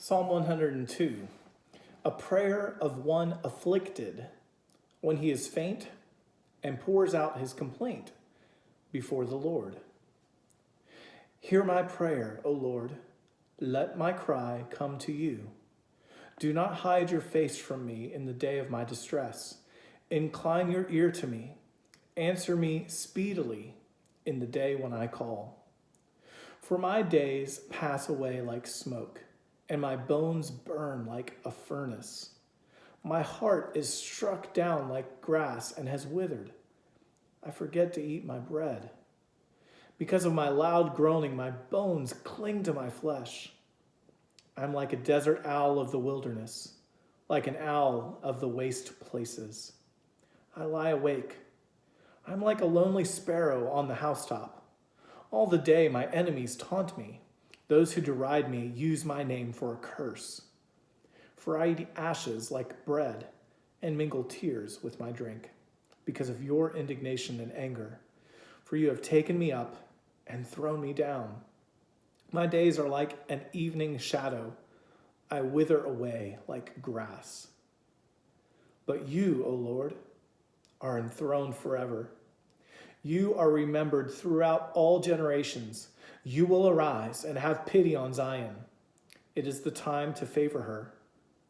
Psalm 102, a prayer of one afflicted when he is faint and pours out his complaint before the Lord. Hear my prayer, O Lord. Let my cry come to you. Do not hide your face from me in the day of my distress. Incline your ear to me. Answer me speedily in the day when I call. For my days pass away like smoke, and my bones burn like a furnace. My heart is struck down like grass and has withered. I forget to eat my bread. Because of my loud groaning, my bones cling to my flesh. I'm like a desert owl of the wilderness, like an owl of the waste places. I lie awake. I'm like a lonely sparrow on the housetop. All the day my enemies taunt me. Those who deride me use my name for a curse. For I eat ashes like bread and mingle tears with my drink because of your indignation and anger. For you have taken me up and thrown me down. My days are like an evening shadow. I wither away like grass. But you, O Lord, are enthroned forever. You are remembered throughout all generations. You will arise and have pity on Zion. It is the time to favor her.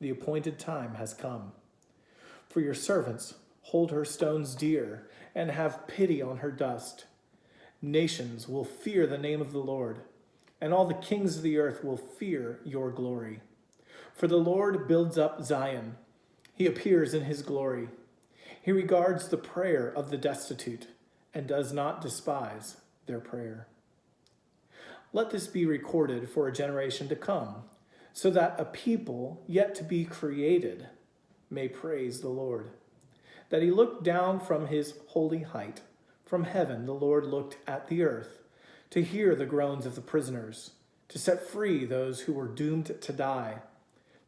The appointed time has come. For your servants hold her stones dear and have pity on her dust. Nations will fear the name of the Lord, and all the kings of the earth will fear your glory. For the Lord builds up Zion. He appears in his glory. He regards the prayer of the destitute and does not despise their prayer. Let this be recorded for a generation to come, so that a people yet to be created may praise the Lord. That he looked down from his holy height. From heaven the Lord looked at the earth, to hear the groans of the prisoners, to set free those who were doomed to die,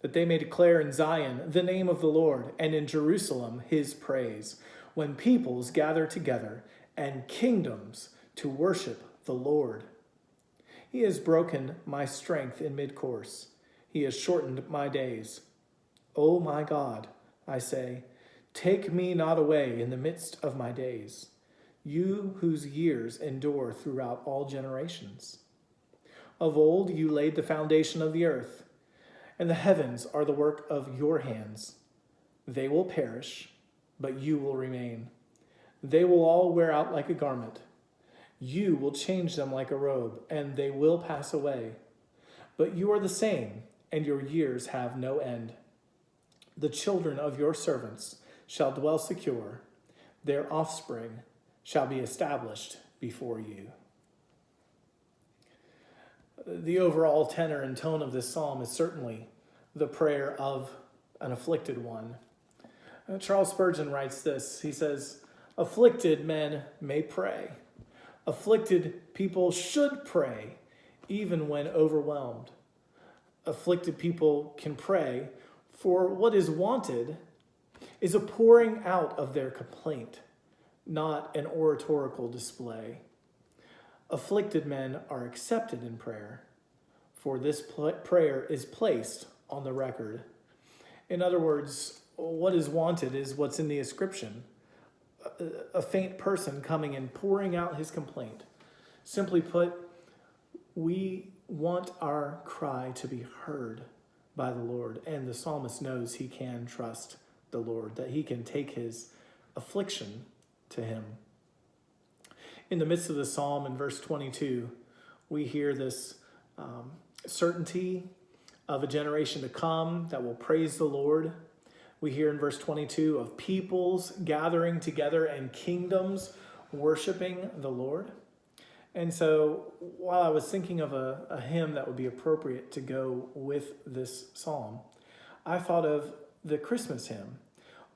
that they may declare in Zion the name of the Lord, and in Jerusalem his praise, when peoples gather together and kingdoms to worship the Lord. He has broken my strength in mid-course. He has shortened my days. O my God, I say, take me not away in the midst of my days, you whose years endure throughout all generations. Of old you laid the foundation of the earth, and the heavens are the work of your hands. They will perish, but you will remain. They will all wear out like a garment. You will change them like a robe, and they will pass away. But you are the same, and your years have no end. The children of your servants shall dwell secure. Their offspring shall be established before you. The overall tenor and tone of this psalm is certainly the prayer of an afflicted one. Charles Spurgeon writes this. He says, afflicted men may pray. Afflicted people should pray, even when overwhelmed. Afflicted people can pray, for what is wanted is a pouring out of their complaint, not an oratorical display. Afflicted men are accepted in prayer, for this prayer is placed on the record. In other words, what is wanted is what's in the inscription. A faint person coming and pouring out his complaint. Simply put, we want our cry to be heard by the Lord, and the psalmist knows he can trust the Lord, that he can take his affliction to him. In the midst of the psalm, in verse 22, we hear this certainty of a generation to come that will praise the Lord. We hear in verse 22 of peoples gathering together and kingdoms worshiping the Lord. And so while I was thinking of a hymn that would be appropriate to go with this psalm, I thought of the Christmas hymn,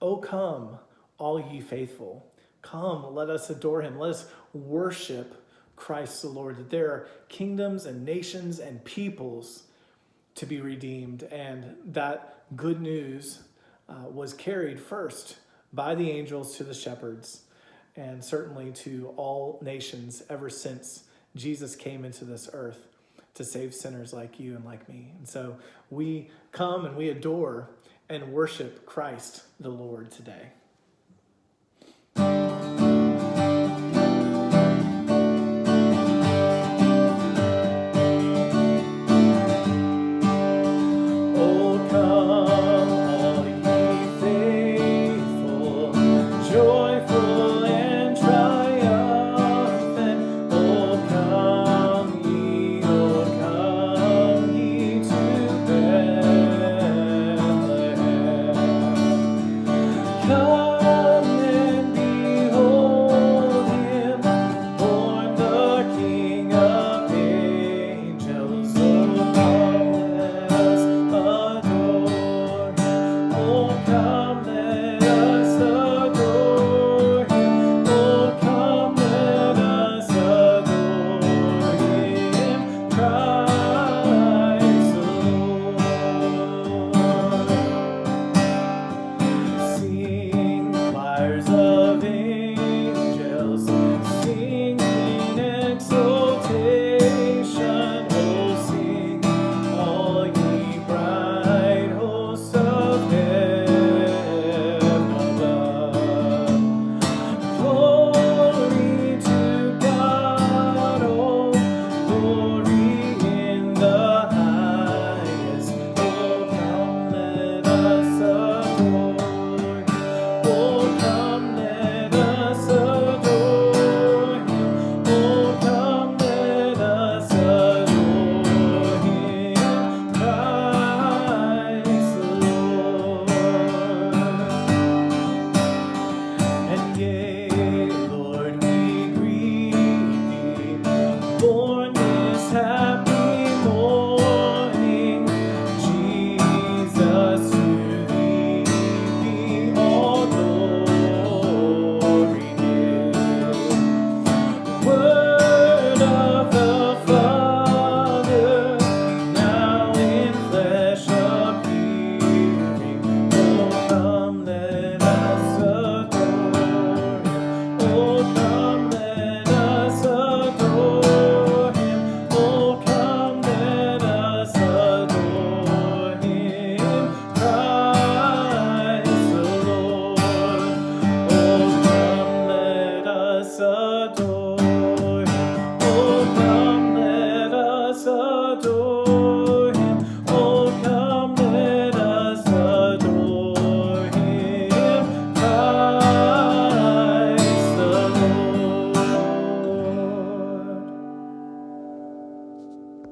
O come, all ye faithful. Come, let us adore him. Let us worship Christ the Lord. That there are kingdoms and nations and peoples to be redeemed. And that good news was carried first by the angels to the shepherds, and certainly to all nations ever since Jesus came into this earth. to save sinners like you and like me. And so we come and we adore and worship Christ the Lord today. Adore.